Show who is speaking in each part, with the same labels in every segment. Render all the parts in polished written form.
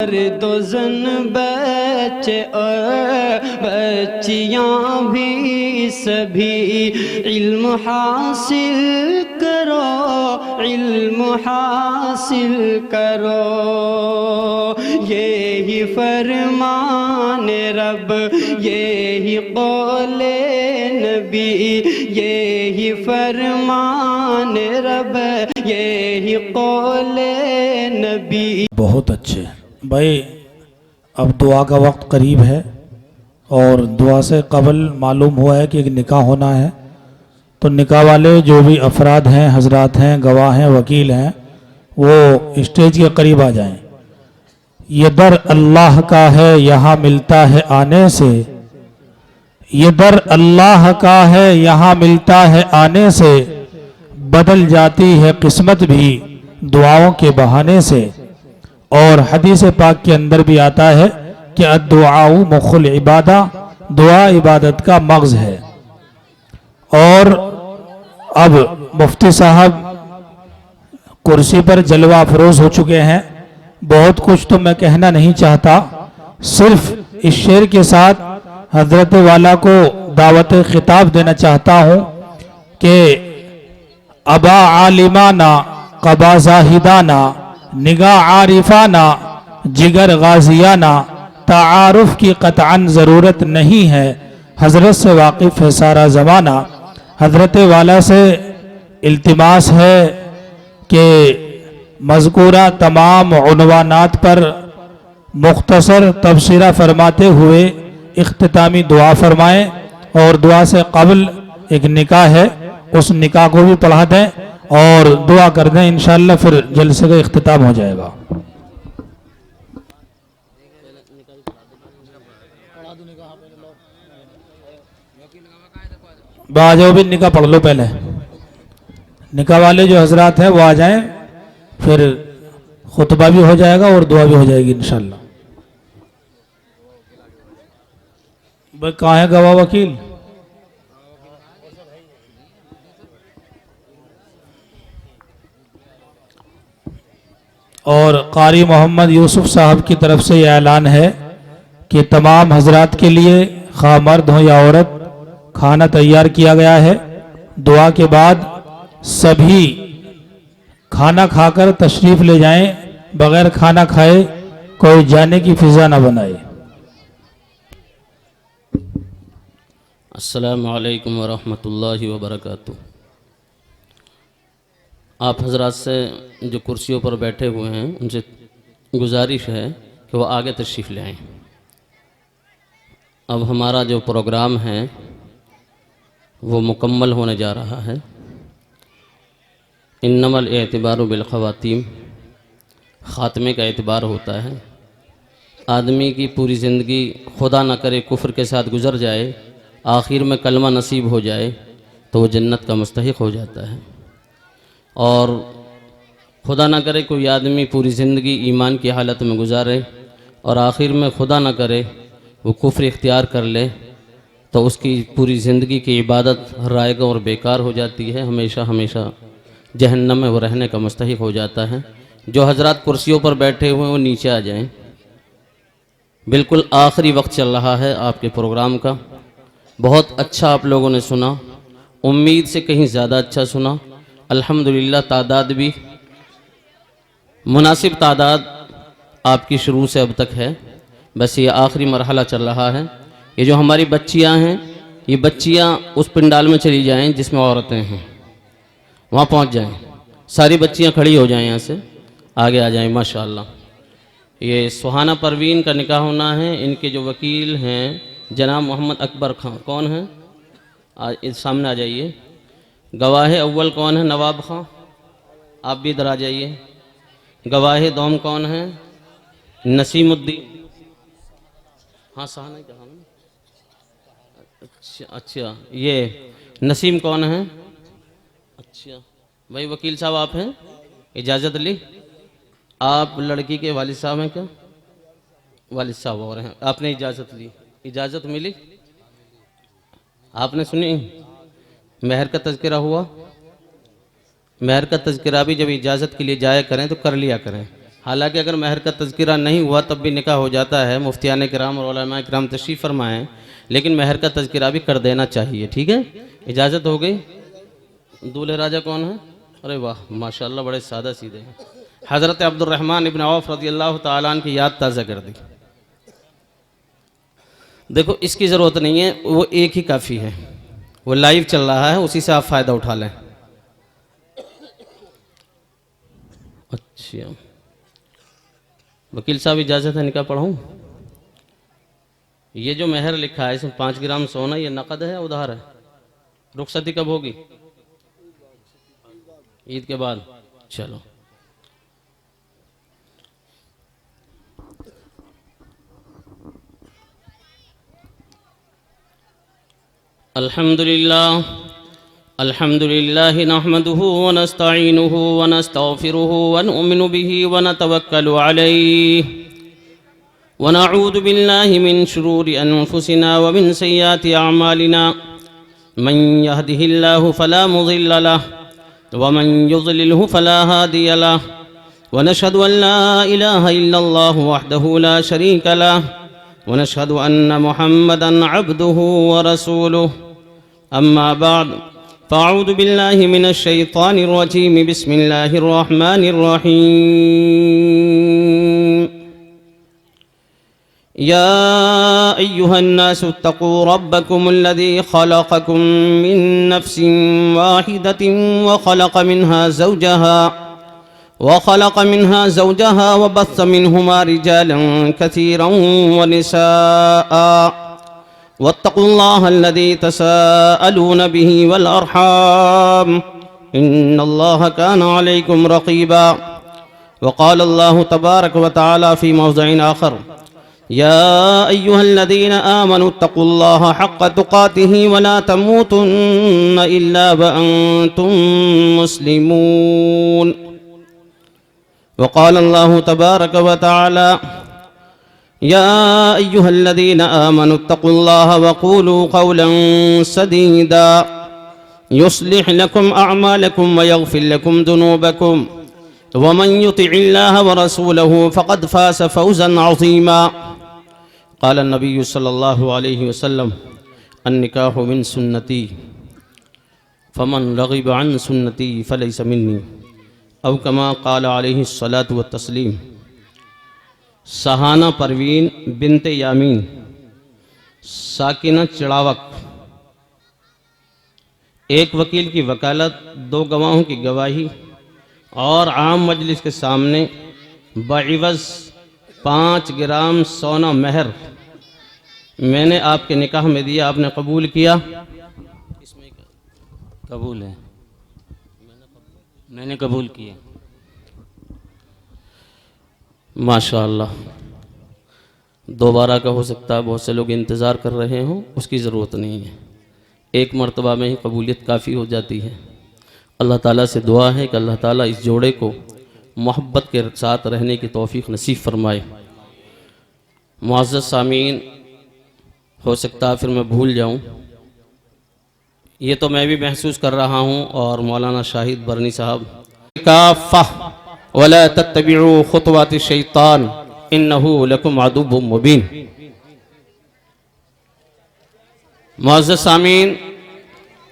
Speaker 1: दो जन बच्चे और बच्चियाँ भी सभी इल्म हासिल करो, इल्म हासिल करो। यही फरमान रब, यही कौले नबी, यही फरमान रब, यही कौले नबी।
Speaker 2: बहुत अच्छे भाई। अब दुआ का वक्त करीब है और दुआ से कबल मालूम हुआ है कि एक निकाह होना है, तो निकाह वाले जो भी अफराद हैं, हजरात हैं, गवाह हैं, वकील हैं, वो स्टेज के करीब आ जाएं। ये दर अल्लाह का है, यहाँ मिलता है आने से। ये दर अल्लाह का है, यहाँ मिलता है आने से। बदल जाती है किस्मत भी दुआओं के बहाने से। और हदीस पाक के अंदर भी आता है कि अद्दुआउ मुखुल इबादा, दुआ इबादत का मग़ज़ है। और अब मुफ्ती साहब कुर्सी पर जलवा अफरोज हो चुके हैं। बहुत कुछ तो मैं कहना नहीं चाहता, सिर्फ इस शेर के साथ हजरत वाला को दावत खिताब देना चाहता हूँ कि अबा आलिमाना कबा जाहिदाना निगाह आरिफाना जिगर गाजियाना, तारुफ की कतअन ज़रूरत नहीं है, हजरत से वाकिफ़ है सारा ज़माना। हजरत वाला से इल्तिमास है कि मज़कूरा तमाम उन्वानात पर मुख्तसर तबसरा फरमाते हुए इख्तितामी दुआ फरमाएँ। और दुआ से कबल एक निकाह है, उस निकाह को भी पढ़ा दें और दुआ कर दें, इंशाअल्लाह फिर जलसे का इख्तिताम हो जाएगा। बाजो भी निकाह पढ़ लो पहले। निकाह वाले जो हजरात हैं वो आ जाएं, फिर खुतबा भी हो जाएगा और दुआ भी हो जाएगी इंशाअल्लाह। भाई कहाँ है गवाह वकील? और कारी मोहम्मद यूसुफ साहब की तरफ से यह ऐलान है कि तमाम हजरात के लिए खा मर्द हो या औरत खाना तैयार किया गया है। दुआ के बाद सभी खाना खाकर तशरीफ़ ले जाएं, बगैर खाना खाए कोई जाने की फिजा ना बनाए।
Speaker 3: अस्सलामु अलैकुम वरहमतुल्लाहि वबरकातुहू। आप हजरात से जो कुर्सियों पर बैठे हुए हैं उनसे गुजारिश है कि वो आगे तशरीफ़ ले आएँ। अब हमारा जो प्रोग्राम है वो मुकम्मल होने जा रहा है। इन्नमल एतिबारु बिल ख़वातीम, ख़ात्मे का एतबार होता है। आदमी की पूरी ज़िंदगी खुदा न करे कुफ्र के साथ गुज़र जाए, आखिर में कलमा नसीब हो जाए तो वो जन्नत का मुस्तहिक़ हो जाता है। और खुदा ना करे कोई आदमी पूरी ज़िंदगी ईमान की हालत में गुजारे और आखिर में खुदा ना करे वो कुफ्र इख्तियार कर ले, तो उसकी पूरी ज़िंदगी की इबादत रायगा और बेकार हो जाती है। हमेशा हमेशा जहन्नम में वो रहने का मुस्तहिक़ हो जाता है। जो हजरात कुर्सियों पर बैठे हुए हैं वो नीचे आ जाएं। बिल्कुल आखिरी वक्त चल रहा है आपके प्रोग्राम का। बहुत अच्छा आप लोगों ने सुना, उम्मीद से कहीं ज़्यादा अच्छा सुना। अल्हम्दुलिल्लाह तादाद भी मुनासिब तादाद आपकी शुरू से अब तक है। बस ये आखिरी मरहला चल रहा है। ये जो हमारी बच्चियां हैं, ये बच्चियां उस पंडाल में चली जाएं जिसमें औरतें हैं, वहाँ पहुँच जाएं। सारी बच्चियां खड़ी हो जाएं, यहाँ से आगे आ जाएं माशाअल्लाह। ये सुहाना परवीन का निकाह होना है। इनके जो वकील हैं जनाब मोहम्मद अकबर खां, कौन हैं? आज सामने आ जाइए। गवाह अव्वल कौन है? नवाब खां, आप भी इधर आ जाइए। गवाह दोम कौन है? नसीमुद्दीन। हाँ सहाना कहा ना। अच्छा ये नसीम कौन है? अच्छा भाई वकील साहब आप हैं, इजाज़त ली। आप लड़की के वालिद साहब हैं क्या? वालिद साहब और हैं, आपने इजाज़त ली, इजाज़त मिली, आपने सुनी? महर का तज़किरा हुआ। महर का तज़किरा भी जब इजाज़त के लिए जाया करें तो कर लिया करें, हालांकि अगर महर का तज़किरा नहीं हुआ तब भी निकाह हो जाता है, मुफ्तियान किराम और उलमा किराम तशरीफ़ फरमाएँ, लेकिन महर का तज़किरा भी कर देना चाहिए। ठीक है, इजाज़त हो गई। दूल्हे राजा कौन है? अरे वाह माशाल्लाह, बड़े सादा सीधे हैं। हज़रत अब्दुर्रहमान इब्न औफ रज़ियल्लाहु ताला अन्हु की याद ताज़ा कर दी। देखो इसकी ज़रूरत नहीं है, वो एक ही काफ़ी है, वो लाइव चल रहा है, उसी से आप फ़ायदा उठा लें। अच्छा वकील साहब इजाज़त है, निकाह पढ़ाऊँ? ये जो महर लिखा है इसमें 5 ग्राम सोना, ये नकद है उधार है? रुखसती कब होगी? ईद के बाद। चलो अल्हम्दुलिल्लाह नहमदुहु व नस्तईनुहु व नस्तगफिरुहु व नुमिनु बिही व नतवक्कलु अलैहि व नऊज़ु बिल्लाहि मिन शुरूरि अनफुसिना व मिन सय्यिआति अअमालिना मन यहदिहिल्लाहु फला मुज़िल्ल लहु व मन युज़लिलहु फला हादिय लहु व नशहदु अन ला इलाहा इल्लल्लाहु वहदहु ला शरीका लहु व नशहदु अन्न मुहम्मदन अब्दुहु व रसूलुहु। अम्मा बाद फ़अऊज़ु बिल्लाहि मिनश शैतानिर रजीम बिस्मिल्लाहिर रहमानिर रहीम। या अय्युहन्नासु इत्तक़ू रब्बकुमुल्लज़ी ख़लक़कुम मिन नफ़्सिन वाहिदतिन व ख़लक़ मिन्हा ज़ौजहा व बस्स मिन्हुमा रिजालन कसीरन व निसाअ वत्तक़ुल्लाह अल्लज़ी तसाअलून बिही वल अर्हाम इन्नल्लाह कान अलैकुम रक़ीबा। वक़ाल अल्लाहु तबारक व तआला फ़ी मौज़िइन आख़र या अय्युहल्लज़ीन आमनू इत्तक़ुल्लाह हक़्क़ तुक़ातिही व ला तमूतुन्न इल्ला व अंतुम मुस्लिमून। वक़ाल अल्लाहु तबारक व तआला या अय्युहल्लज़ीन आमनू इत्तक़ुल्लाह वक़ूलू क़ौलन सदीदा युस्लिह लकुम अअमालकुम व यग़फ़िर लकुम ज़ुनूबकुम व मन युतिइल्लाह व रसूलहु फ़क़द फ़ाज़ फ़ौज़न अज़ीमा। क़ाल नबी सल्लल्लाहु अलैहि वसल्लम अन्निकाहु मिन सुन्नती फ़मन रग़िब अन सुन्नती फ़लैसा मिन्नी औ कमा क़ाल अलैहि सलातु व तस्लीम। सहाना परवीन बिनते यामीन साकिना चिड़ावक, एक वकील की वकालत, 2 गवाहों की गवाही और आम मजलिस के सामने बइवज़ 5 ग्राम सोना महर मैंने आपके निकाह में दिया, आपने कबूल किया? इसमें
Speaker 4: कबूल है, मैंने कबूल किया।
Speaker 3: माशाअल्लाह। दोबारा का हो सकता है, बहुत से लोग इंतज़ार कर रहे हों, उसकी ज़रूरत नहीं है, एक मरतबा में ही कबूलियत काफ़ी हो जाती है। अल्लाह ताला से दुआ है कि अल्लाह ताला इस जोड़े को मोहब्बत के साथ रहने की तौफ़ीक़ नसीब फरमाए। मुअज़्ज़ज़ सामीन, हो सकता है फिर मैं भूल जाऊँ, ये तो मैं भी महसूस कर रहा हूँ और मौलाना शाहिद बरनी साहब, काफ़ा वला तत्तबिउ खुतवाति शैतान इन्नहु लकुम अदुव्वुम मुबीन। मुअज़्ज़ज़ सामीन,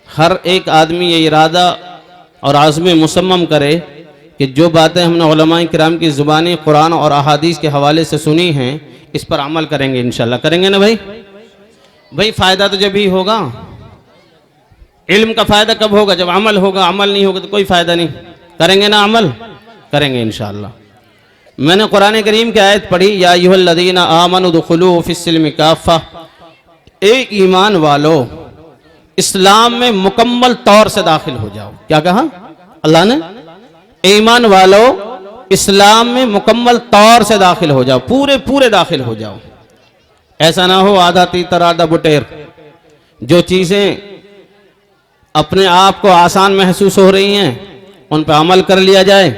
Speaker 3: हर एक आदमी ये इरादा और आज़्म मुसम्मम करे कि जो बातें हमने उलमाए किराम की ज़ुबानी कुरान और अहादीस के हवाले से सुनी हैं इस पर अमल करेंगे इंशाअल्लाह। करेंगे ना भाई? भाई फ़ायदा तो जब ही होगा, इल्म का फ़ायदा कब होगा? जब अमल होगा। अमल नहीं होगा तो कोई फ़ायदा नहीं। करेंगे ना अमल? करेंगे इंशाअल्लाह। मैंने कुरान करीम की आयत पढ़ी, या अय्युहल्लज़ीना आमनू दुखुलू फ़िस्सिल्मि काफ़ा, ए ईमान वालो इस्लाम में मुकम्मल तौर से दाखिल हो जाओ। क्या कहा अल्लाह ने? ईमान वालो इस्लाम में मुकम्मल तौर से दाखिल हो जाओ, पूरे पूरे दाखिल हो जाओ। ऐसा ना हो आधा तीतर आधा बुटेर। जो चीज़ें अपने आप को आसान महसूस हो रही हैं उन पर अमल कर लिया जाए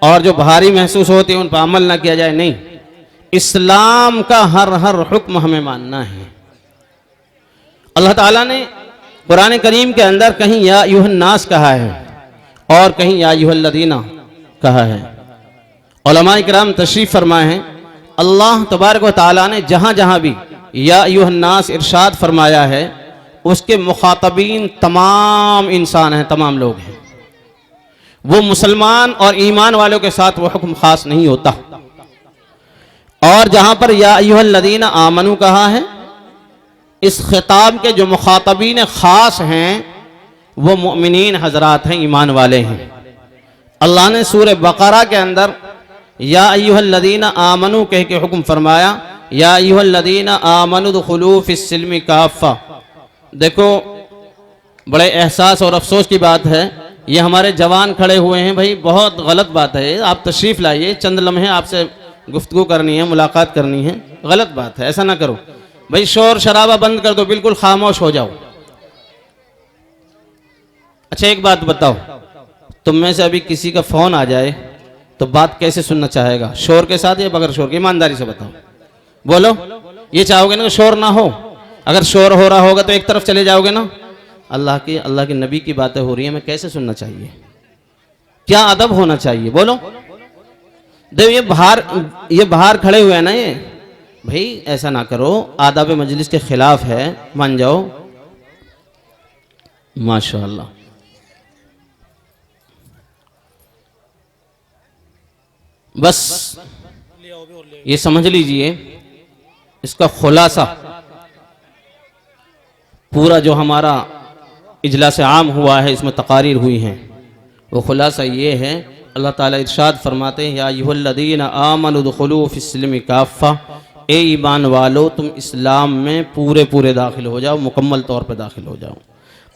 Speaker 3: और जो भारी महसूस होती है उन पर अमल ना किया जाए। नहीं, इस्लाम का हर हर हुक्म हमें मानना है। अल्लाह ताला ने कुरान करीम के अंदर कहीं या अय्युहन्नास कहा है और कहीं या अय्युहल्लज़ीना कहा है। उलमा इकराम तशरीफ़ फरमाए हैं, अल्लाह तबारक व तआला ने जहाँ जहाँ भी या अय्युहन्नास इरशाद फरमाया है, उसके मुखातबीन तमाम इंसान हैं, तमाम लोग हैं। वो मुसलमान और ईमान वालों के साथ वो हुक्म खास नहीं होता। और जहाँ पर या अय्युहल्लज़ीना आमनू कहा है, इस खिताब के जो मुखातबीन ख़ास हैं वो मुमिनीन हजरात हैं, ईमान वाले हैं। अल्लाह ने सूरह बकरा के अंदर या अय्युहल्लज़ीना आमनू कह के हुक्म फरमाया, या अय्युहल्लज़ीना आमनू दुखुलू फिस्सिल्मि काफ़ा। देखो, बड़े एहसास और अफसोस की बात है, ये हमारे जवान खड़े हुए हैं भाई, बहुत गलत बात है। आप तशरीफ़ लाइए, चंद लम्हे आपसे गुफ्तगू करनी है, मुलाकात करनी है। गलत बात है, ऐसा ना करो भाई। शोर शराबा बंद कर दो, बिल्कुल खामोश हो जाओ। अच्छा एक बात बताओ, तुम में से अभी किसी का फ़ोन आ जाए तो बात कैसे सुनना चाहेगा, शोर के साथ या बगैर शोर के? ईमानदारी से बताओ, बोलो। ये चाहोगे ना कि शोर ना हो? अगर शोर हो रहा होगा तो एक तरफ चले जाओगे ना। अल्लाह के नबी की बातें हो रही है, मैं कैसे सुनना चाहिए? क्या अदब होना चाहिए, बोलो। देखो ये बाहर खड़े हुए हैं ना, ये भाई ऐसा ना करो, आदाब मजलिस के खिलाफ है, मान जाओ। माशाअल्लाह, बस ये समझ लीजिए, इसका खुलासा पूरा जो हमारा इजलास आम हुआ है, इसमें तकारीर हुई हैं, वो खुलासा ये है। अल्लाह ताला इरशाद फरमाते हैं, या अय्युहल्लज़ीना आमनू दुखुलू फिस्सिल्मि काफ़ा, ए ईमान वालो तुम इस्लाम में पूरे पूरे दाखिल हो जाओ, मुकम्मल तौर पर दाखिल हो जाओ।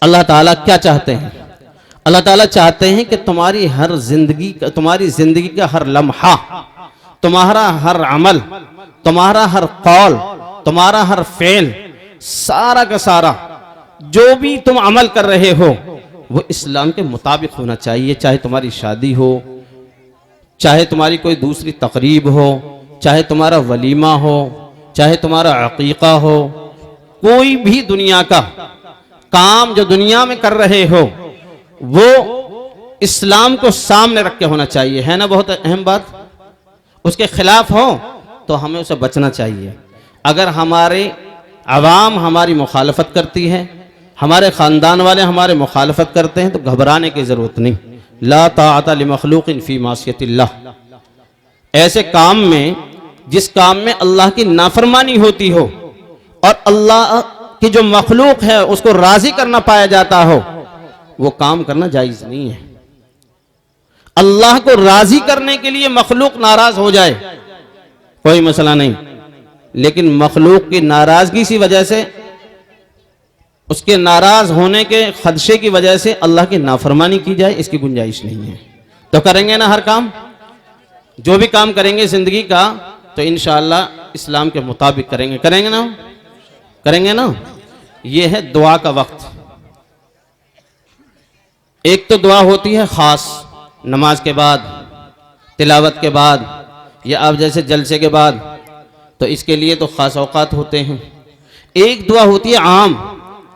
Speaker 3: अल्लाह ताला क्या चाहते हैं? अल्लाह ताला चाहते हैं कि तुम्हारी ज़िंदगी का हर लम्हा, तुम्हारा हर अमल, तुम्हारा हर कौल, तुम्हारा हर फेल, सारा का सारा जो भी तुम अमल कर रहे हो वो इस्लाम के मुताबिक होना चाहिए। चाहे तुम्हारी शादी हो, चाहे तुम्हारी कोई दूसरी तकरीब हो, चाहे तुम्हारा वलीमा हो, चाहे तुम्हारा अकीका हो, कोई भी दुनिया का काम जो दुनिया में कर रहे हो वो इस्लाम को सामने रख के होना चाहिए, है ना? बहुत अहम बात। उसके खिलाफ हो तो हमें उसे बचना चाहिए। अगर हमारे अवाम हमारी मुखालफत करती है, हमारे ख़ानदान वाले हमारे मुखालफत करते हैं, तो घबराने की ज़रूरत नहीं। ला ताअता लिमखलूक़िन फ़ी मासियतिल्लाह। ऐसे काम में, जिस काम में अल्लाह की नाफरमानी होती हो और अल्लाह की जो मखलूक है उसको राज़ी करना पाया जाता हो, वो काम करना जायज़ नहीं है। अल्लाह को राज़ी करने के लिए मखलूक नाराज़ हो जाए कोई मसला नहीं, लेकिन मखलूक की नाराज़गी की वजह से, उसके नाराज़ होने के खदशे की वजह से अल्लाह की नाफरमानी की जाए, इसकी गुंजाइश नहीं है। तो करेंगे ना हर काम, जो भी काम करेंगे ज़िंदगी का, तो इंशाअल्लाह इस्लाम के मुताबिक करेंगे। करेंगे ना। ये है दुआ का वक्त। एक तो दुआ होती है ख़ास, नमाज के बाद, तिलावत के बाद, या आप जैसे जलसे के बाद, तो इसके लिए तो ख़ास औकात होते हैं। एक दुआ होती है आम,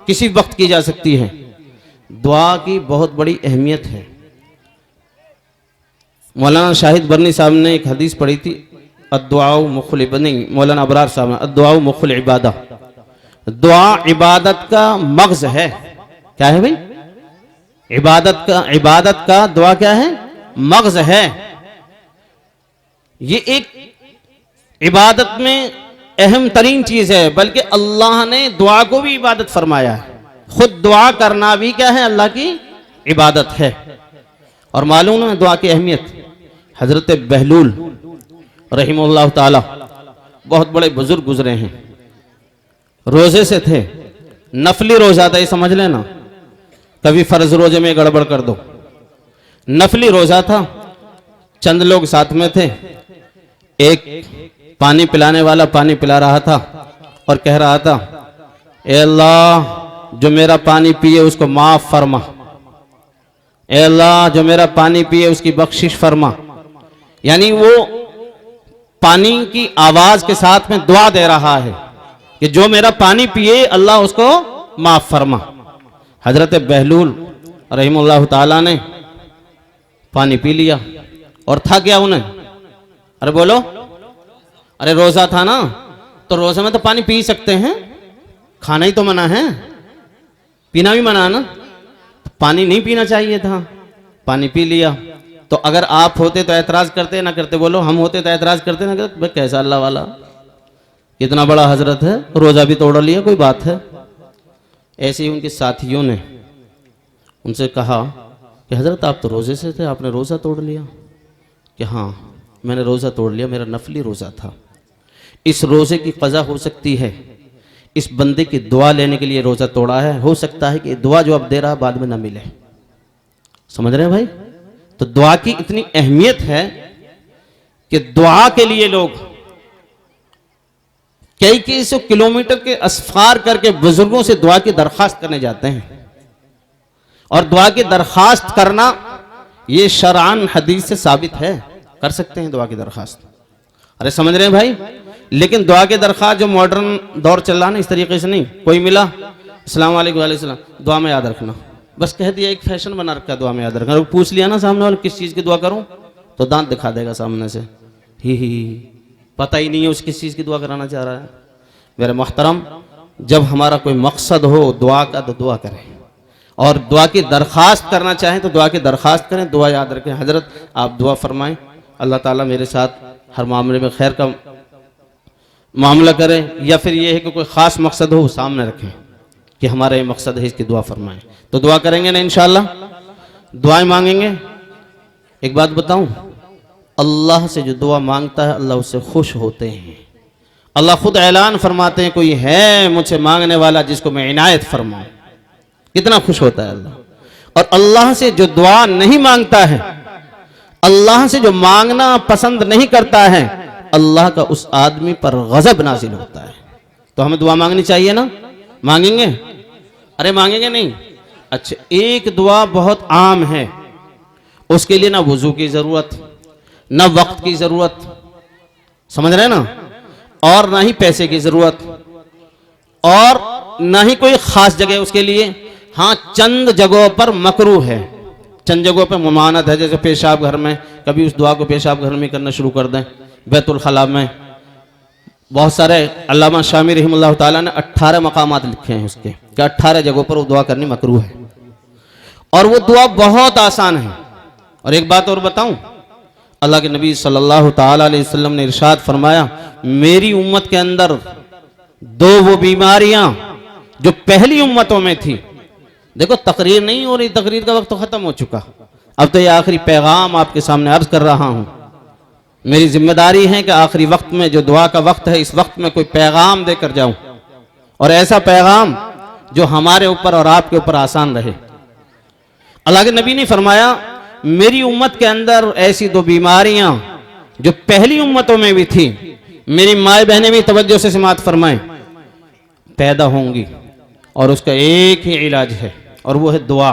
Speaker 3: किसी वक्त की जा सकती है। दुआ की बहुत बड़ी अहमियत है। मौलाना शाहिद बरनी साहब ने एक हदीस पढ़ी थी, अद्दुआउ मुख्ल नहीं, मौलाना अबरार साहब ने, अद्दुआउ मुख्ल इबादा। दुआ इबादत का मग़ज़ है। क्या है भाई? इबादत का दुआ क्या है? मग़ज़ है। ये एक इबादत में अहम तरीन चीज़ है, बल्कि अल्लाह ने दुआ को भी इबादत फरमाया है। खुद दुआ करना भी क्या है? अल्लाह की इबादत है। और मालूम है दुआ की अहमियत। हज़रत बहलूल रहिमहुल्लाह ताला बहुत बड़े बुजुर्ग गुजरे हैं, रोज़े से थे, नफली रोज़ा था, ये समझ लेना, कभी फ़र्ज रोज़े में गड़बड़ कर दो। नफली रोज़ा था, चंद लोग साथ में थे। एक पानी पिलाने वाला पानी पिला रहा था और कह रहा था, ए अल्लाह जो मेरा पानी पिए उसको माफ़ फरमा, ए अल्लाह जो मेरा पानी पिए उसकी बख्शिश फरमा। यानी वो पानी की आवाज़ के साथ में दुआ दे रहा है कि जो मेरा पानी पिए अल्लाह उसको माफ़ फरमा। हज़रत बहलूल रहिमहुल्लाह ताला ने पानी पी लिया और था क्या उन्हें? अरे बोलो, अरे रोजा था ना, तो रोजे में तो पानी पी सकते हैं, खाना ही तो मना है, पीना भी मना ना। पानी नहीं पीना चाहिए था, पानी पी लिया। तो अगर आप होते तो एतराज करते ना करते? बोलो, हम होते तो एतराज करते ना करते? भाई कैसा अल्लाह वाला, कितना बड़ा हजरत है, रोजा भी तोड़ लिया, कोई बात है। ऐसे ही उनके साथियों ने उनसे कहा कि हजरत आप तो रोजे से थे, आपने रोजा तोड़ लिया? कि हाँ मैंने रोजा तोड़ लिया, मेरा नफली रोजा था। इस रोजे की कज़ा हो सकती है, इस बंदे की दुआ लेने के लिए रोजा तोड़ा है, हो सकता है कि दुआ जो अब दे रहा बाद में ना मिले। समझ रहे हैं भाई? तो दुआ की इतनी अहमियत है कि दुआ के लिए लोग कई सौ किलोमीटर के असफार करके बुजुर्गों से दुआ की दरखास्त करने जाते हैं। और दुआ की दरखास्त करना यह शरआन हदीस से साबित है, कर सकते हैं दुआ की दरखास्त। अरे समझ रहे हैं भाई? लेकिन दुआ की दरखास्त जो मॉडर्न दौर चल रहा है ना, इस तरीके से नहीं। कोई मिला, अस्सलाम वालेकुम, वालेकुम सलाम, दुआ में याद रखना, बस कह दिया, एक फैशन बना रखा दुआ में याद रखना। और पूछ लिया ना सामने वाले किस चीज़ की दुआ करूं, तो दांत दिखा देगा सामने से, ही पता ही नहीं है उस किस चीज़ की दुआ कराना चाह रहा है। मेरे मोहतरम, जब हमारा कोई मकसद हो दुआ का तो दुआ करें, और दुआ की दरखास्त करना चाहें तो दुआ की दरखास्त करें, दुआ याद रखें। हजरत आप दुआ फरमाएं, अल्लाह ताला मेरे साथ हर मामले में खैर का मामला करें, या फिर यह है कि कोई ख़ास मकसद हो सामने रखें कि हमारा ये मकसद है, इसकी दुआ फरमाएं। तो दुआ करेंगे ना इंशाअल्लाह, दुआएं मांगेंगे। एक बात बताऊं, अल्लाह से जो दुआ मांगता है अल्लाह उससे खुश होते हैं। अल्लाह खुद ऐलान फरमाते हैं, कोई है मुझसे मांगने वाला जिसको मैं इनायत फरमाऊं। कितना खुश होता है अल्लाह। और अल्लाह से जो दुआ नहीं मांगता है, अल्लाह से जो मांगना पसंद नहीं करता है, अल्लाह का उस आदमी पर गजब नाजिल होता है। तो हमें दुआ मांगनी चाहिए ना? मांगेंगे? अरे मांगेंगे नहीं? अच्छा, एक दुआ बहुत आम है, उसके लिए ना वजू की जरूरत, ना वक्त की जरूरत, समझ रहे हैं ना, और ना ही पैसे की जरूरत, और ना ही कोई खास जगह उसके लिए। हाँ, चंद जगहों पर मकरूह है, चंद जगहों पर मुमानत है। जैसे पेशाब घर में, कभी उस दुआ को पेशाब घर में करना शुरू कर दें। बैतुल खला में बहुत सारे, अल्लामा शामी रहमतुल्लाह ताला ने 18 मकामात लिखे हैं उसके, कि 18 जगहों पर वो दुआ करनी मकरूह है, और वो दुआ बहुत आसान है। और एक बात और बताऊं, अल्लाह के नबी सल्लल्लाहु ताला अलैहि वसल्लम ने इरशाद फरमाया, मेरी उम्मत के अंदर दो वो बीमारियां जो पहली उम्मतों में थी। देखो, तकरीर नहीं हो रही, तकरीर का वक्त तो खत्म हो चुका, अब तो ये आखिरी पैगाम आपके सामने अर्ज कर रहा हूं। मेरी जिम्मेदारी है कि आखिरी वक्त में जो दुआ का वक्त है, इस वक्त में कोई पैगाम देकर जाऊं, और ऐसा पैगाम जो हमारे ऊपर और आपके ऊपर आसान रहे। अल्लाह के नबी ने फरमाया, मेरी उम्मत के अंदर ऐसी दो बीमारियां जो पहली उम्मतों में भी थी, मेरी माए बहनें भी तवज्जो से समाअत फरमाएं, पैदा होंगी, और उसका एक ही इलाज है, और वो है दुआ।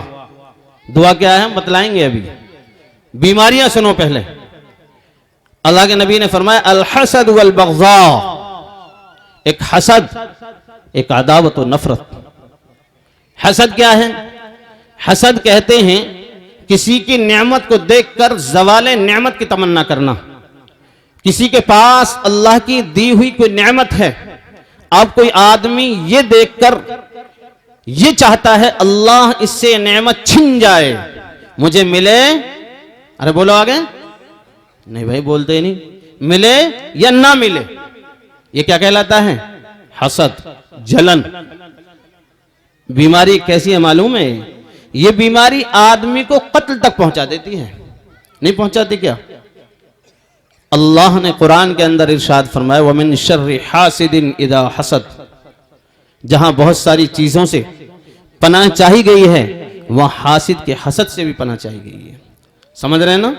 Speaker 3: दुआ क्या है हम बतलाएंगे अभी। बीमारियां सुनो पहले। अल्लाह के नबी ने फरमाया, अल हसद वल बग़ज़ा, एक हसद, एक अदावत और नफरत। हसद क्या है? हसद कहते हैं किसी की नेमत को देखकर ज़वाले नेमत की तमन्ना करना। किसी के पास अल्लाह की दी हुई कोई नेमत है, अब कोई आदमी ये देखकर ये चाहता है अल्लाह इससे नेमत छिन जाए, मुझे मिले। अरे बोलो आगे, नहीं भाई बोलते ही नहीं, मिले या ना मिले, ये क्या कहलाता है? हसद, जलन। बीमारी कैसी है मालूम है? ये बीमारी आदमी को कत्ल तक पहुंचा देती है, नहीं पहुंचाती क्या? अल्लाह ने कुरान के अंदर इरशाद फरमाया, वमिन शर्रि हासिदिन इदा हसद। जहां बहुत सारी चीजों से पनाह चाही गई है, वह हासिद के हसद से भी पनाह चाही गई है। समझ रहे हैं ना?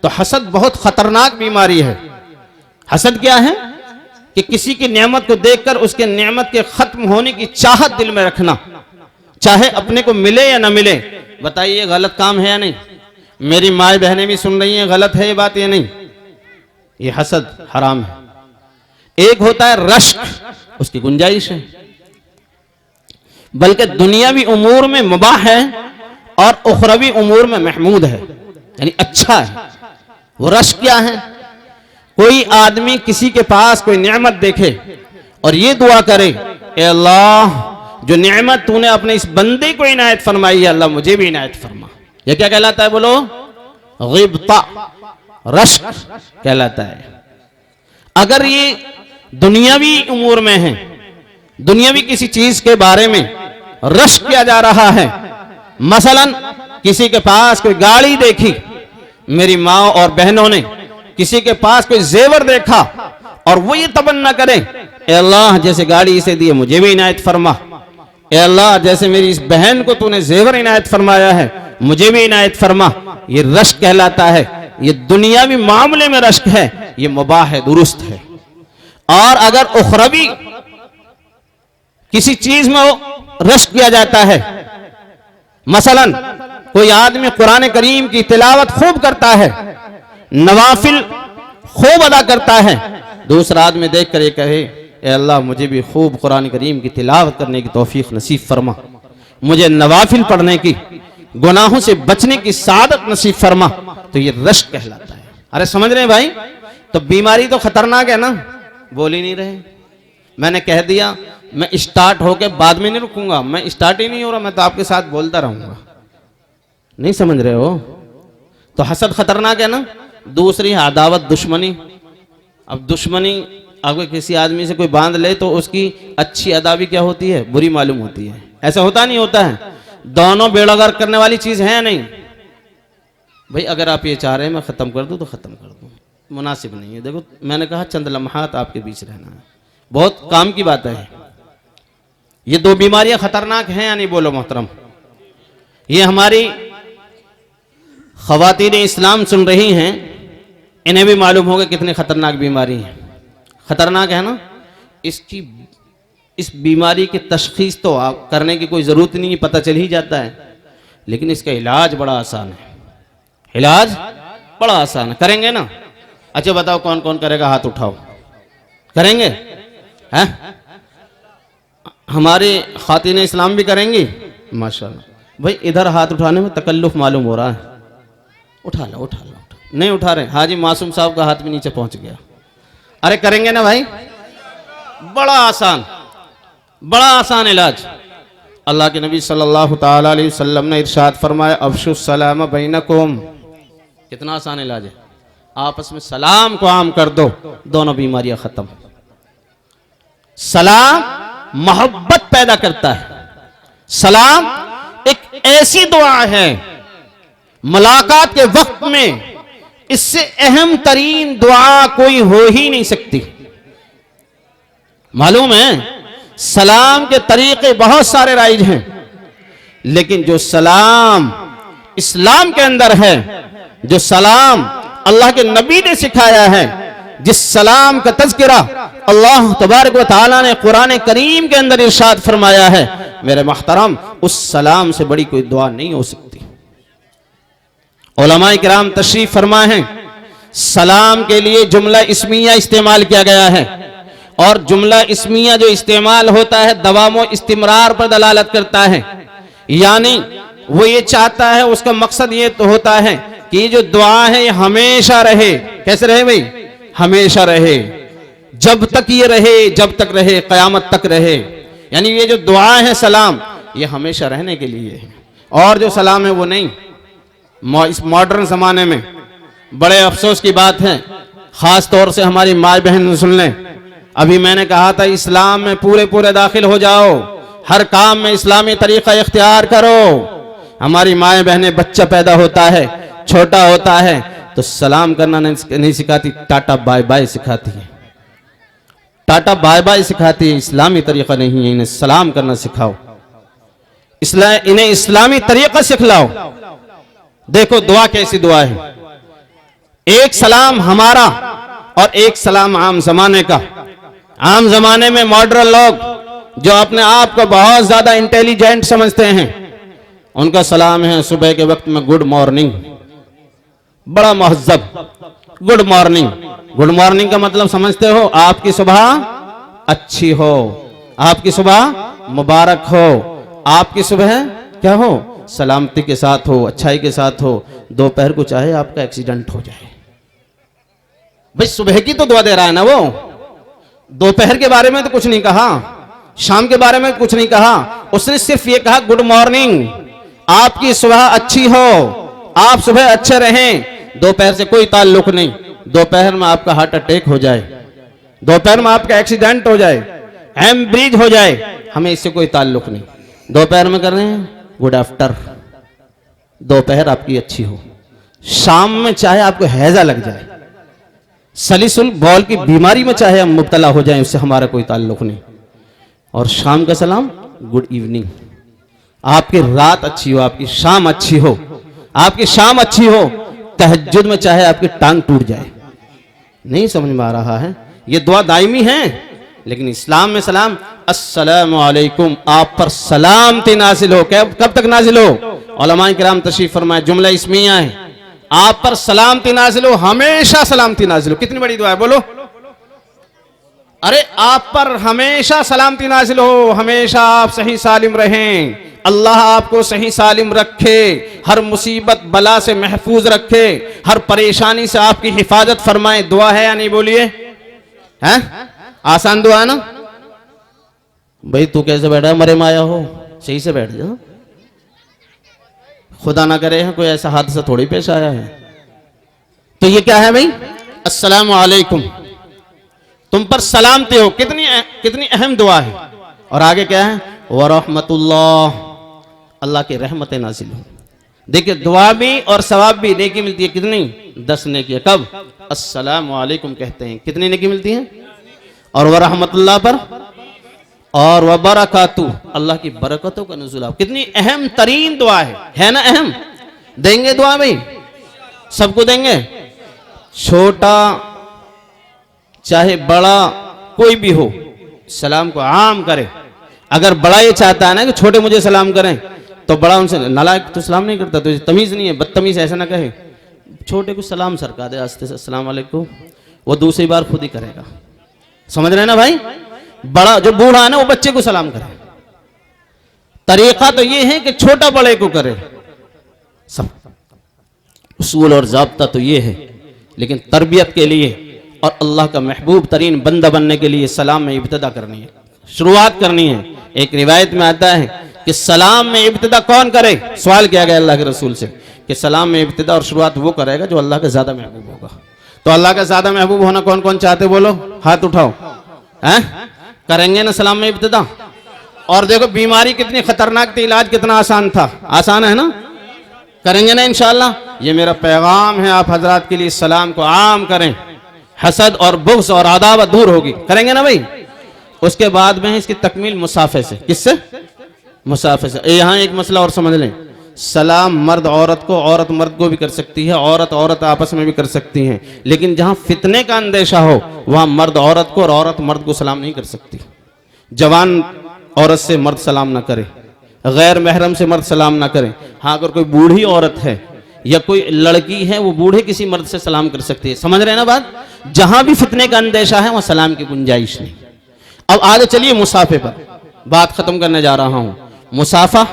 Speaker 3: तो हसद बहुत खतरनाक बीमारी है। हसद क्या है? कि किसी की नेमत को देखकर उसके नेमत के खत्म होने की चाहत दिल में रखना, चाहे अपने को मिले या ना मिले। बताइए गलत काम है या नहीं? मेरी माए बहनें भी सुन रही हैं, गलत है ये बात या नहीं? ये हसद हराम है। एक होता है रश्क, उसकी गुंजाइश है, बल्कि दुनियावी उमूर में मुबाह है और उखरवी उमूर में महमूद है, यानी अच्छा है। वो रश्क क्या है?
Speaker 5: कोई आदमी किसी के पास कोई नेमत देखे और ये दुआ करे, ए अल्लाह जो नेमत तूने अपने इस बंदे को इनायत फरमाई है, अल्लाह मुझे भी इनायत फरमा। ये क्या कहलाता है बोलो? गिब्ता, रश्क कहलाता है। अगर ये दुनियावी उमूर में है, दुनियावी किसी चीज के बारे में रश्क किया जा रहा है, मसलन किसी के पास कोई गाड़ी देखी, मेरी माँ और बहनों ने किसी के पास कोई जेवर देखा और वो ये तमन्ना करे, ए अल्लाह जैसे गाड़ी इसे दी है मुझे भी इनायत फरमा, ए अल्लाह जैसे मेरी इस बहन को तूने जेवर इनायत फरमाया है मुझे भी इनायत फरमा। ये रश्क कहलाता है। ये दुनियावी मामले में रश्क है, ये मुबाह है, दुरुस्त है। और अगर उखरवी किसी चीज में रश्क किया जाता है, मसलन कोई आदमी कुरान करीम की तिलावत खूब करता है, नवाफिल खूब अदा करता है, दूसरा आदमी देख कर ये कहे, ए अल्लाह मुझे भी खूब कुरान करीम की तिलावत करने की तौफीक नसीब फरमा, मुझे नवाफिल पढ़ने की, गुनाहों से बचने की सादत नसीब फरमा, तो ये रश्क कहलाता है। अरे समझ रहे हैं भाई? तो बीमारी तो खतरनाक है ना, बोल ही नहीं रहे। मैंने कह दिया मैं स्टार्ट होके बाद में नहीं रुकूंगा, मैं स्टार्ट ही नहीं हो रहा, मैं तो आपके साथ बोलता रहूंगा। नहीं समझ रहे हो? तो हसद खतरनाक है ना। दूसरी अदावत, दुश्मनी। अब दुश्मनी अगर किसी आदमी से कोई बांध ले तो उसकी अच्छी अदा भी क्या होती है? बुरी मालूम होती है। ऐसा होता नहीं होता है? दोनों बेड़ागर्क करने वाली चीज है नहीं भाई। अगर आप ये चाह रहे हैं मैं खत्म कर दूं तो खत्म कर दूं, मुनासिब नहीं है। देखो मैंने कहा चंद लम्हात आपके बीच रहना है, बहुत काम की बात है। ये दो बीमारियां खतरनाक हैं या नहीं बोलो मोहतरम? ये हमारी ख़वातीन इस्लाम सुन रही हैं, इन्हें भी मालूम होगा कितनी खतरनाक बीमारी है। खतरनाक है ना। इस बीमारी की तशखीस तो आप करने की कोई ज़रूरत नहीं, पता चल ही जाता है, लेकिन इसका इलाज बड़ा आसान है। इलाज बड़ा आसान है, करेंगे ना? अच्छा बताओ कौन कौन करेगा? हाथ उठाओ। करेंगे? हैं? हमारे ख़वातीन इस्लाम भी करेंगी? माशाल्लाह। भाई इधर हाथ उठाने में तकल्लुफ मालूम हो रहा है। उठा लो, उठा लो। नहीं उठा रहे। हाजी मासूम साहब का हाथ भी नीचे पहुंच गया। अरे करेंगे ना भाई? बड़ा आसान, बड़ा आसान इलाज। अल्लाह के नबी सल्लल्लाहु ताला अलैहि वसल्लम ने इरशाद फरमाया, अफ़शुस सलाम बैनकुम। कितना आसान इलाज है। आपस में सलाम को आम कर दो, दोनों बीमारियां खत्म। सलाम मोहब्बत पैदा करता है। सलाम एक ऐसी दुआ है, मुलाकात के वक्त में इससे अहम तरीन दुआ कोई हो ही नहीं सकती। मालूम है सलाम के तरीके बहुत सारे राइज हैं, लेकिन जो सलाम इस्लाम के अंदर है, जो सलाम अल्लाह के नबी ने सिखाया है, जिस सलाम का तज़किरा अल्लाह तबारक व तआला ने कुरान करीम के अंदर इरशाद फरमाया है, मेरे मोहतरम उस सलाम से बड़ी कोई दुआ नहीं हो सकती। उलमाए किराम तशरीफ फरमा है, सलाम के लिए जुमला इस्मिया इस्तेमाल किया गया है, और जुमला इस्मिया जो इस्तेमाल होता है दवामो इस्तिमरार पर दलालत करता है। यानी वो ये चाहता है, उसका मकसद ये तो होता है कि ये जो दुआ है ये हमेशा रहे। कैसे रहे भाई? हमेशा रहे, जब तक ये रहे, जब तक रहे, कयामत तक रहे। यानी ये जो दुआ है सलाम, ये हमेशा रहने के लिए है। और जो सलाम है वो नहीं। इस मॉडर्न जमाने में बड़े अफसोस की बात है, खास तौर से हमारी माँ बहन सुन लें। अभी मैंने कहा था इस्लाम में पूरे दाखिल हो जाओ, हर काम में इस्लामी तरीका इख्तियार करो। हमारी माएँ बहनें, बच्चा पैदा होता है, छोटा होता है तो सलाम करना नहीं सिखाती, टाटा बाय बाय सिखाती है। टाटा बाय बाय सिखाती है, इस्लामी तरीका नहीं है। इन्हें सलाम करना सिखाओ, इन्हें इस्लामी तरीका सिखलाओ। देखो दुआ कैसी दुआ है, एक सलाम हमारा और एक सलाम आम जमाने का। आम जमाने में मॉडर्न लोग जो अपने आप को बहुत ज्यादा इंटेलिजेंट समझते हैं, उनका सलाम है सुबह के वक्त में गुड मॉर्निंग, बड़ा महज़्ज़ब, गुड मॉर्निंग। गुड मॉर्निंग का मतलब समझते हो? आपकी सुबह अच्छी हो, आपकी सुबह मुबारक हो, आपकी सुबह क्या हो? सलामती के साथ हो, अच्छाई के साथ हो। दोपहर को चाहे आपका एक्सीडेंट हो जाए, भाई सुबह की तो दुआ दे रहा है ना वो, दोपहर के बारे में तो कुछ नहीं कहा, शाम के बारे में कुछ नहीं कहा, उसने सिर्फ ये कहा गुड मॉर्निंग, आपकी सुबह अच्छी हो, आप सुबह अच्छे रहें। दोपहर से कोई ताल्लुक नहीं, दोपहर में आपका हार्ट अटैक हो जाए, दोपहर में आपका एक्सीडेंट हो जाए, हेमरेज हो जाए, हमें इससे कोई ताल्लुक नहीं। दोपहर में कर रहे हैं गुड आफ्टर, दोपहर आपकी अच्छी हो। शाम में चाहे आपको हैजा लग जाए, सलीसुल बॉल की बीमारी में चाहे हम मुब्तला हो जाएं, उससे हमारा कोई ताल्लुक नहीं। और शाम का सलाम गुड इवनिंग, आपकी रात अच्छी हो, आपकी शाम अच्छी हो, आपकी शाम अच्छी हो। तहज्जुद में चाहे आपकी टांग टूट जाए, नहीं समझ में आ रहा है, ये दुआ दायमी है। लेकिन इस्लाम में सलाम अस्सलामु अलैकुम, आप पर सलामती नाजिल हो। कब तक नाजिल हो? उलमाए किराम तशरीफ फरमाए, जुमला इस्मिया है, आप पर सलामती नाजिल हो, हमेशा सलामती नाजिल हो। कितनी बड़ी दुआ है बोलो, अरे आप पर हमेशा सलामती नाजिल हो, हमेशा आप सही सालिम रहें, अल्लाह आपको सही सालिम रखे, हर मुसीबत बला से महफूज रखे, हर परेशानी से आपकी हिफाजत फरमाए। दुआ है या नहीं बोलिए? हैं? आसान दुआ है ना? भाई तू कैसे बैठा है, मरे माया हो, सही से बैठ जाओ, खुदा ना करे कोई ऐसा हादसा थोड़ी पेश आया है। तो ये क्या है भाई? अस्सलामु अलैकुम, तुम पर सलामती हो। कितनी अहम दुआ है। और आगे क्या है? व रहमतुल्लाह, अल्लाह की रहमतें नाज़िल हो। देखिए दुआ भी और सवाब भी, नेकी मिलती है कितनी? 10 नेकी। कब? अस्सलामु अलैकुम कहते हैं, कितनी नेकी मिलती है? और व रहमतुल्लाह पर, और व बरकातु, अल्लाह की बरकतों का नुज़ुल। कितनी अहम तरीन दुआ है ना? अहम देंगे दुआ भाई, सबको देंगे, छोटा चाहे बड़ा कोई भी हो, सलाम को आम करे। अगर बड़ा ये चाहता है ना कि छोटे मुझे सलाम करें, तो बड़ा उनसे नालायक तो सलाम नहीं करता, तो तमीज नहीं है, बदतमीज ऐसा ना कहे, छोटे को सलाम सरका दे आस्ते से, अस्सलाम वालेकुम, वो दूसरी बार खुद ही करेगा। समझ रहे हैं ना भाई? बड़ा जो बूढ़ा है ना वो बच्चे को सलाम करे। तरीका तो ये है कि छोटा बड़े को करे, सब उसूल और ज़ाब्ता तो ये है। लेकिन तरबियत के लिए और अल्लाह का महबूब तरीन बंदा बनने के लिए सलाम में इब्तिदा करनी है, शुरुआत करनी है। एक रिवायत में आता है कि सलाम में इब्तिदा कौन करे? सवाल किया गया अल्लाह के रसूल से कि सलाम में इब्तिदा और शुरुआत वो करेगा जो अल्लाह का ज्यादा महबूब होगा। तो अल्लाह का ज्यादा महबूब होना कौन कौन चाहते? बोलो, हाथ उठाओ। हैं? करेंगे ना सलाम में इब्तिदा? और देखो बीमारी कितनी खतरनाक थी, इलाज कितना आसान था, आसान है ना? करेंगे ना इंशाअल्लाह? ये मेरा पैगाम है आप हजरात के लिए, सलाम को आम करें, हसद और बुग़्ज़ और अदावत दूर होगी। करेंगे ना भाई? उसके बाद में इसकी तकमील मुसाफे से। किससे? मुसाफे से। यहाँ एक मसला और समझ लें, सलाम मर्द औरत को, औरत मर्द को भी कर सकती है, औरत औरत आपस में भी कर सकती हैं, लेकिन जहाँ फितने का अंदेशा हो वहाँ मर्द औरत को और औरत मर्द को सलाम नहीं कर सकती। जवान औरत से मर्द सलाम ना करे, गैर महरम से मर्द सलाम ना करे। हाँ, अगर कोई बूढ़ी औरत है या कोई लड़की है, वो बूढ़े किसी मर्द से सलाम कर सकती है। समझ रहे हैं ना बात? जहां भी फितने का अंदेशा है वहां सलाम की गुंजाइश नहीं। अब आगे चलिए मुसाफे पर, बात खत्म करने जा रहा हूं। मुसाफा,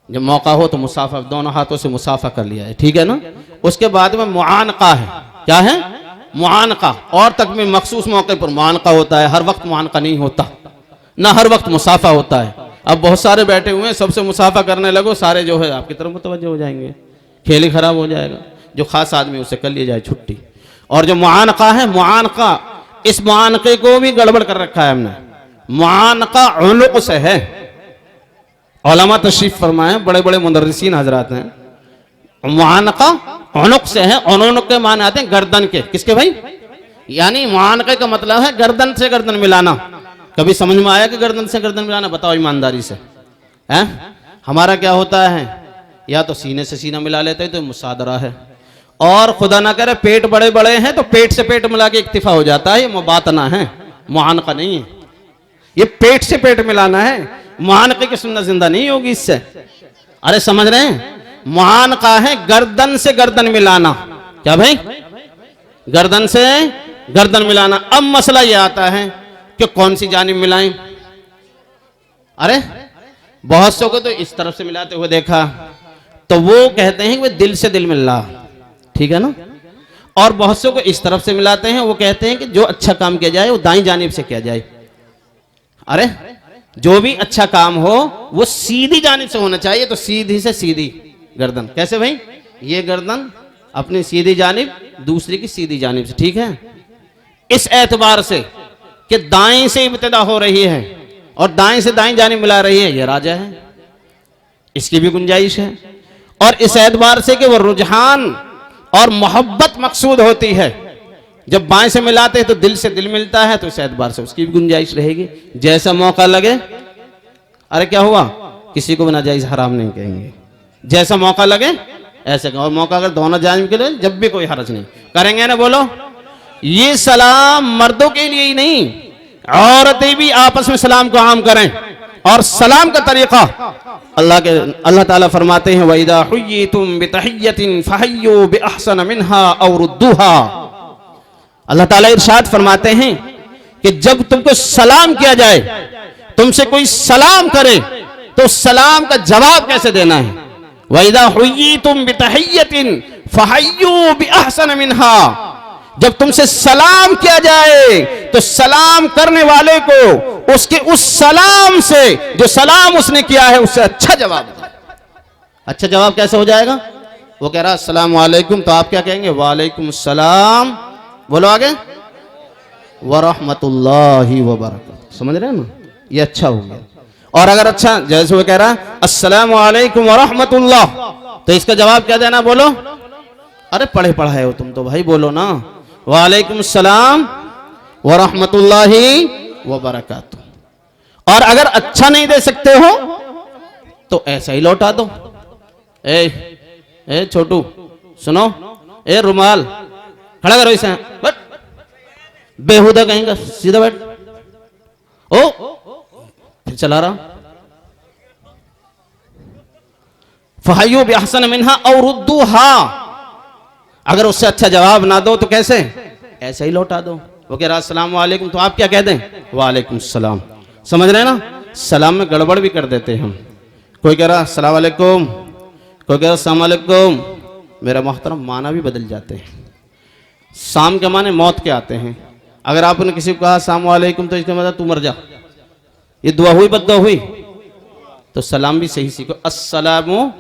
Speaker 5: जब मौका हो तो मुसाफा, दोनों हाथों से मुसाफा कर लिया है, ठीक है ना? उसके बाद में मुआनका है। क्या है? मुआनका। और तक में मखसूस मौके पर मुआनका होता है, हर वक्त मुआनका नहीं होता, ना हर वक्त मुसाफा होता है। अब बहुत सारे बैठे हुए हैं, सबसे मुसाफा करने लगो, सारे जो है आपकी तरफ मुतवज्जो हो जाएंगे, खेल ही खराब हो जाएगा। जो खास आदमी उसे कर लिया जाए छुट्टी। और जो मुआनका है, मुआनका, इस मुआनके को भी गड़बड़ कर रखा है हमने। मुआनका उनुक से है, उलमा तशरीफ फरमाए, बड़े बड़े मुदर्रिसीन हजरात हैं। मुआनका उनुक से है, उनुक के माने आते हैं गर्दन के। किसके भाई? यानी मुआनके का मतलब है गर्दन से गर्दन मिलाना। कभी समझ में आया कि गर्दन से गर्दन मिलाना? बताओ ईमानदारी से। हैं? हमारा क्या होता है, या तो सीने से सीना मिला लेते हैं तो मुसादरा है, और खुदा ना करे पेट बड़े बड़े हैं तो पेट से पेट मिला के इक्तिफा हो जाता है। ये मुबातना है, मुआनका नहीं है। ये पेट से पेट मिलाना है, मुआनके की सुन्नत जिंदा नहीं होगी इससे। अरे समझ रहे हैं? मुआनका है गर्दन से गर्दन मिलाना। क्या भाई? गर्दन से गर्दन मिलाना। अब मसला ये आता है कि कौन सी जानिब मिलाएं? अरे बहुत सौ को तो इस तरफ से मिलाते हुए देखा, तो वो कहते हैं कि दिल से दिल मिल रहा, ठीक है ना? और बहुत से को इस तरफ से मिलाते हैं, वो कहते हैं कि जो अच्छा काम किया जाए वो दाईं जानिब से किया जाए। अरे जो भी अच्छा काम हो वो सीधी जानिब से होना चाहिए, तो सीधी से सीधी गर्दन। कैसे भाई? ये गर्दन अपनी सीधी जानिब, दूसरी की सीधी जानिब से, ठीक है। इस एतबार से कि दाएं से इब्तिदा हो रही है और दाएं से दाएं जानिब मिला रही है, ये राजा है, इसकी भी गुंजाइश है। और इस एतबार से कि वो रुझान और मोहब्बत मकसूद होती है, जब बाएं से मिलाते हैं तो दिल से दिल मिलता है, तो इस एतबार से उसकी भी गुंजाइश रहेगी। जैसा मौका लगे, अरे क्या हुआ, किसी को भी नाजायज हराम नहीं कहेंगे, जैसा मौका लगे ऐसे। और मौका अगर दोनों जानिब के लिए, जब भी कोई हरज नहीं करेंगे ना। बोलो, ये सलाम मर्दों के लिए ही नहीं, औरतें भी आपस में सलाम को आम करें। और सलाम का तरीका अल्लाह ताला फरमाते हैं, वइदा हुय्यितुम बितहिय्यतिन फहय्यू बिअहसन मिन्हा औ रुद्दूहा। अल्लाह ताला इरशाद फरमाते हैं कि जब तुमको सलाम किया जाए, तुमसे कोई सलाम करे तो सलाम का जवाब कैसे देना है। वइदा हुय्यितुम बितहिय्यतिन फहय्यू बिअहसन मिन्हा, जब तुमसे सलाम किया जाए तो सलाम करने वाले को उसके उस सलाम से, जो सलाम उसने किया है, उससे अच्छा जवाब दो। अच्छा जवाब कैसे हो जाएगा? वो कह रहा अस्सलाम वालेकुम, तो आप क्या कहेंगे? वालेकुम सलाम। बोलो आगे, वरहमतुल्लाहि वबरकातुहू। समझ रहे हैं ना? ये अच्छा हो गया। और अगर अच्छा, जैसे वो कह रहा अस्सलाम वालेकुम वरहमतुल्लाह, तो इसका जवाब क्या देना? बोलो, अरे पढ़े पढ़ाए हो तुम तो भाई, बोलो ना, वालेकुम सलाम वरहमतुल्लाहि वबरकातुहू। और अगर अच्छा नहीं दे सकते हो तो ऐसा ही लौटा दो। ए छोटू सुनो, ए रुमाल खड़ा करो, इसे बैठ, बेहुदा कहेंगे, सीधा बैठ। ओ फिर चला रहा, फहय्यू बिअहसन मिन्हा औ रुद्दूहा। अगर उससे अच्छा जवाब ना दो तो कैसे? ऐसे ही लौटा दो। वो कह रहा अस्सलाम वालेकुम, तो आप क्या कह दें? वालेकुम सलाम। समझ रहे हैं ना? सलाम में गड़बड़ भी कर देते हैं हम। कोई कह रहा अस्सलाम वालेकुम, कोई कह रहा अस्सलाम वालेकुम। मेरा मोहतरम, माना भी बदल जाते हैं। शाम के माने मौत के आते हैं। अगर आपने किसी को कहा अस्सलाम वालेकुम, तो इसका मतलब तू मर जा, ये दुआ हुई बद्दुआ हुई? तो सलाम भी सही सीखो, अस्सलामु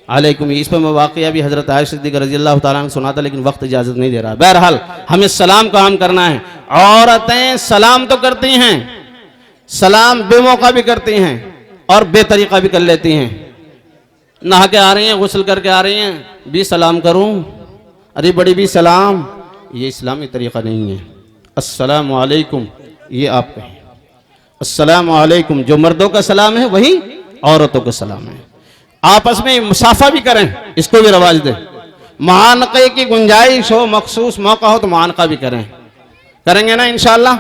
Speaker 5: अलैकुम। इस पर मैं वाक़या भी हज़रत आयशा सिद्दीक़ा रज़ी अल्लाह ताला ने सुना था, लेकिन वक्त इजाज़त नहीं दे रहा। बहरहाल हमें सलाम का आम करना है। औरतें सलाम तो करती हैं, सलाम बेमौका भी करती हैं और बेतरीका भी कर लेती हैं। नहा के आ रही हैं, गुस्ल करके आ रही हैं, भी सलाम करूं, अरे बड़ी भी सलाम, ये इस्लामी तरीका नहीं है। अस्सलामु अलैकुम ये आप कहें। अस्सलामु अलैकुम जो मर्दों का सलाम है वही औरतों का सलाम है। आपस में मुसाफा भी करें, इसको भी रवाज दें। मुआनक़े की गुंजाइश हो, मखसूस मौका हो तो मुआनक़ा भी करें। करेंगे ना इंशाअल्लाह?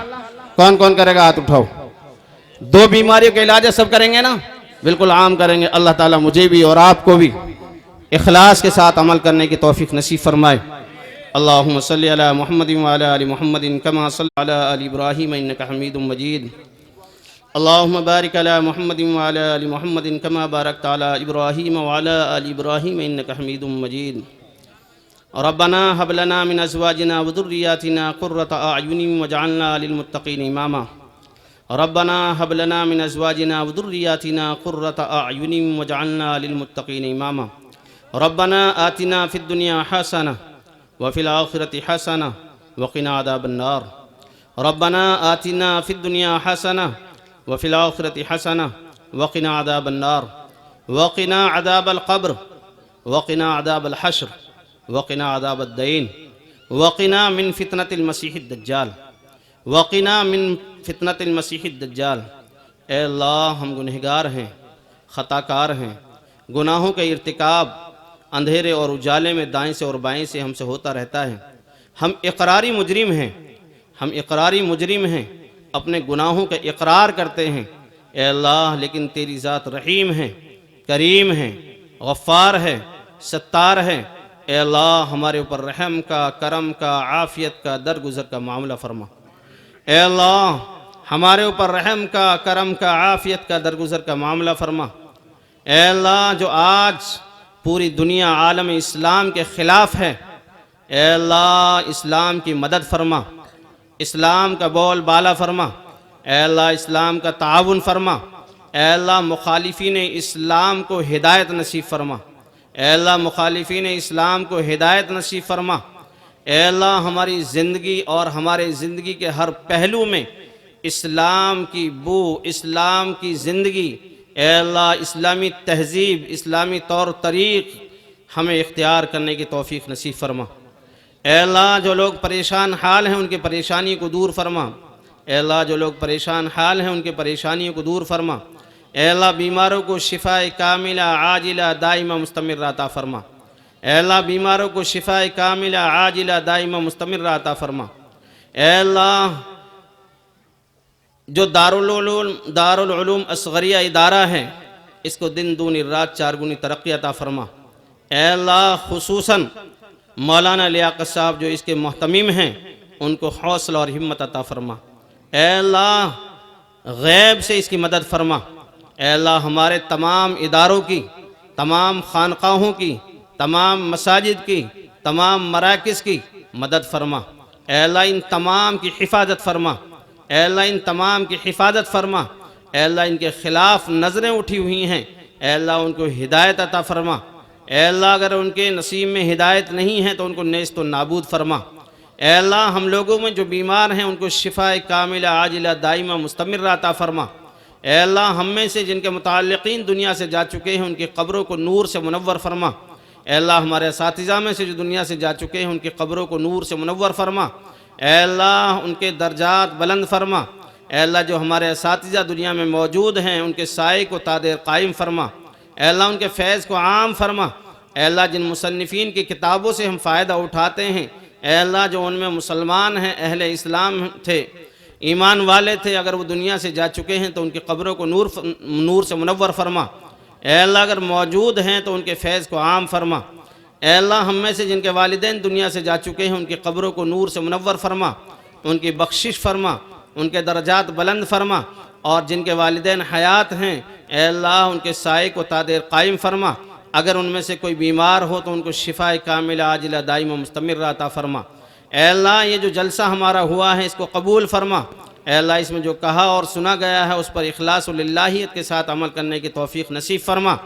Speaker 5: कौन कौन करेगा? हाथ उठाओ। दो बीमारियों का इलाज है, सब करेंगे ना? बिल्कुल आम करेंगे। अल्लाह ताला मुझे भी और आपको भी इखलास के साथ अमल करने की तौफीक नसीब फरमाए। अल्लाहुम्मा सल्लि अला मुहम्मदिन व अला आलि मुहम्मदिन कमा सल्लैता अला आलि इब्राहीम इन्नका हमीदुम मजीद। अल्लाहुम्मा बारिक अला मुहम्मदिन व अला आलि मुहम्मदिन कमा बारकता अला इब्राहीम व अला आलि इब्राहीम इन्नका हमीदुम मजीद। रब्बना हब लना मिन अज़वाजिना व ज़ुर्रिय्यातिना क़ुर्रता अयुनिन वजअलना लिलमुत्तक़ीन इमामा। रब्बना हब लना मिन अज़वाजिना व ज़ुर्रिय्यातिना क़ुर्रता अयुनिन वजअलना लिलमुत्तक़ीन इमामा। रब्बना आतिना फ़िद दुनिया हसना व फ़िल आखिरति हसना व क़िना अज़ाबन नार। रब्बना आतिना फ़िद दुनिया हसना व फ़िल आखिरति हसना व क़िना अज़ाबन नार व क़िना अज़ाबल क़ब्र व क़िना अज़ाबल हश्र व क़िना अज़ाबद दीन व क़िना मिन फ़ितनतिल मसीहिद दज्जाल व क़िना मिन फ़ितनतिल मसीहिद दज्जाल। ए अल्लाह, हम गुनहगार हैं, ख़ताकार हैं, गुनाहों का इर्तिकाब अंधेरे और उजाले में दाएं से और बाएं से हमसे होता रहता है। हम इक़रारी मुजरिम हैं, हम इक़रारी मुजरिम हैं, अपने गुनाहों का इक़रार करते हैं। ए अल्लाह, लेकिन तेरी ज़ात रहीम है, करीम है, गफ़्फ़ार है, सत्तार है। ए अल्लाह, हमारे ऊपर रहम का, करम का, आफ़ियत का, दरगुज़र का मामला फरमा। ए अल्लाह, हमारे ऊपर रहम का, करम का, आफ़ियत का, दरगुज़र का मामला फरमा। ए अल्लाह, जो आज पूरी दुनिया आलम इस्लाम के ख़िलाफ़ है, ए अल्लाह इस्लाम की मदद फरमा, इस्लाम का बोल बाला फरमा, ए अल्लाह इस्लाम का ताउन फरमा, ए अल्लाह मुखालिफीन इस्लाम को हिदायत नसीब फरमा, ए अल्लाह मुखालिफीन इस्लाम को हिदायत नसीब फरमा। ए अल्लाह हमारी ज़िंदगी और हमारे ज़िंदगी के हर पहलू में इस्लाम की बू, इस्लाम की ज़िंदगी, ए अल्लाह इस्लामी तहज़ीब, इस्लामी तौर तरीक़ हमें इख्तियार करने की तौफ़ीक़ नसीब फरमा। ए अल्लाह जो लोग परेशान हाल हैं उनकी परेशानी को दूर फरमा, ए अल्लाह जो लोग परेशान हाल हैं उनकी परेशानियों को दूर फरमा। ए अल्लाह बीमारों को शिफा कामिला आजिला दाइमा मुस्तमिर अता फरमा, ए अल्लाह बीमारों को शिफा कामिला आजिला दाइमा मुस्तमिर अता फरमा। ए अल्लाह जो दारुल उलूम असगरिया इदारा है इसको दिन दूनी रात चार गुनी तरक्की अता फरमा। ए अल्लाह खुसूसन मौलाना लियाकत साहब जो इसके मोहतमीम हैं उनको हौसला और हिम्मत अता फरमा। ए अल्लाह गैब से इसकी मदद फरमा। ए अल्लाह हमारे तमाम इदारों की, तमाम खानकाहों की, तमाम मसाजिद की, तमाम मराकिज़ की मदद फरमा। ए अल्लाह इन तमाम की हिफाजत फरमा, ए अल्लाह इन तमाम की हिफाजत फरमा। ए अल्लाह इनके ख़िलाफ़ नज़रें उठी हुई हैं, ए अल्लाह उनको हिदायत अता फरमा। ए अल्लाह अगर उनके नसीब में हिदायत नहीं है तो उनको नेस्त व नाबूद फरमा। ए अल्लाह हम लोगों में जो बीमार हैं उनको शिफा कामिला आजिला दाइमा मुस्तमिर अता फरमा। ए अल्लाह हम में से जिनके मुताल्लिक़ीन दुनिया से जा चुके हैं उनकी क़ब्रों को नूर से मुनव्वर फरमा। ए अल्लाह हमारे असातिज़ा में से जो दुनिया से जा चुके हैं उनकी क़ब्रों को नूर से मुनव्वर फरमा। ए अल्लाह उनके दर्जात बुलंद फरमा। ए अल्लाह जो हमारे असातिज़ा दुनिया में मौजूद हैं उनके साए को तादेर कायम फरमा। ए अल्लाह उनके फैज़ को आम फरमा। ए अल्लाह जिन मुसन्निफ़ीन की किताबों से हम फ़ायदा उठाते हैं, ए अल्लाह जो उनमें मुसलमान हैं, अहले इस्लाम थे, ईमान वाले थे, अगर वो दुनिया से जा चुके हैं तो उनकी क़ब्रों को नूर से मुनव्वर फरमा। ए अल्लाह अगर मौजूद हैं तो उनके फैज़ को आम फरमा। ए अल्लाह हम में से जिनके वालिदैन दुनिया से जा चुके हैं उनकी क़ब्रों को नूर से मुनव्वर फरमा, उनकी बख्शिश फरमा, उनके दर्जात बुलंद फरमा। और जिनके वालिदैन हयात हैं, ए अल्लाह उनके साए को तादेर कायम फरमा। अगर उनमें से कोई बीमार हो तो उनको शिफा कामिला आजिला दाइमा मुस्तमिर अता फरमा। ए अल्लाह ये जो जलसा हमारा हुआ है इसको कबूल फरमा। ए अल्लाह इसमें जो कहा और सुना गया है उस पर इखलास व लिल्लाहियत के साथ अमल करने की तौफ़ीक़ नसीब फरमा।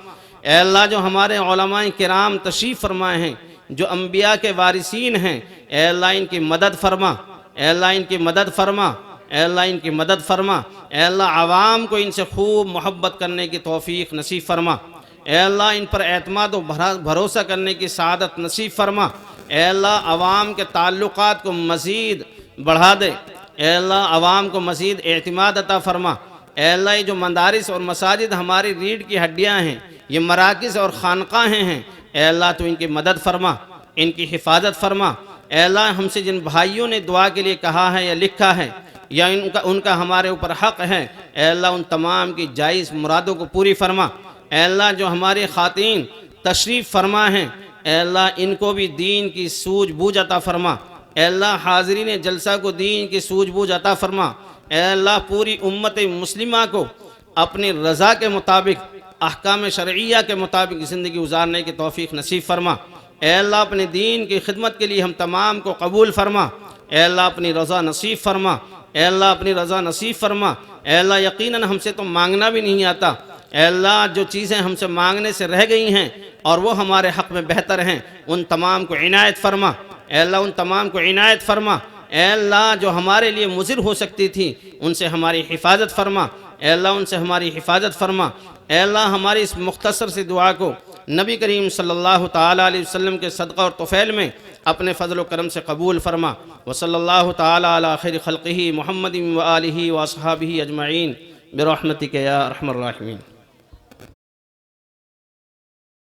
Speaker 5: ए अल्लाह जो हमारे उलमाए किराम तशरीफ़ फरमाए हैं, जो अम्बिया के वारिसीन हैं, ए अल्लाह इनकी मदद फरमा। ए अल्लाह इनकी मदद फरमा। ए अल्लाह इनकी मदद फरमा। ए अल्लाह आवाम को इनसे खूब मोहब्बत करने की तौफ़ीक़ नसीब फरमा। ए अल्लाह इन पर एतमाद व भरोसा करने की सआदत नसीब फरमा। ए अल्लाह आवाम के ताल्लुक़ात को मज़ीद बढ़ा दे। ए अल्लाह आवाम को मज़ीद एतमाद अता फरमा। ए अल्लाह ये जो मदारिस और मसाजिद हमारी रीढ़ की हड्डियाँ हैं, ये मराकिज़ और खानकाहें हैं, ए अल्लाह तो इनकी मदद फरमा, इनकी हिफाजत फरमा। ए अल्लाह हमसे जिन भाइयों ने दुआ के लिए कहा है या लिखा है या उनका हमारे ऊपर हक़ है, ए अल्लाह उन तमाम की जायज़ मुरादों को पूरी फरमा। ए अल्लाह जो हमारे ख़ातीन तशरीफ़ फरमा हैं, ए अल्लाह इनको भी दीन की सूझबूझ अता फरमा। ए अल्लाह हाज़रीन जलसा को दीन की सूझबूझ अता फरमा। ए अल्लाह पूरी उम्मत मुस्लिमा को अपनी रज़ा के मुताबिक, अहकाम शरइया के मुताबिक ज़िंदगी गुजारने की तौफ़ीक़ नसीब फरमा। ए अल्लाह अपने दीन की खिदमत के लिए हम तमाम को कबूल फरमा। ए अल्लाह अपनी रज़ा नसीब फरमा। ए अल्लाह अपनी रज़ा नसीब फरमा। ए अल्लाह यकीनन हमसे तो मांगना भी नहीं आता। ए अल्लाह जो चीज़ें हमसे मांगने से रह गई हैं और वो हमारे हक़ में बेहतर हैं, उन तमाम को इनायत फरमा। ए अल्लाह उन तमाम को इनायत फरमा। ए अल्लाह जो हमारे लिए मुज़िर हो सकती थी उनसे हमारी हिफाजत फरमा। ए अल्लाह उनसे हमारी हिफाजत फरमा। ए अल्लाह हमारी इस मुख्तसर से दुआ को नबी करीम सल्लल्लाहु ताला अलैहि वसल्लम के सदक़ा और तोफ़ैल में अपने फ़ज़ल व करम से कबूल फरमा। व सल्लल्लाहु ताला अला खैरि ख़ल्क़िही मुहम्मदिन व आलिही व अस्हाबिही अजमईन बिरहमतिक या अरहमर राहिमीन।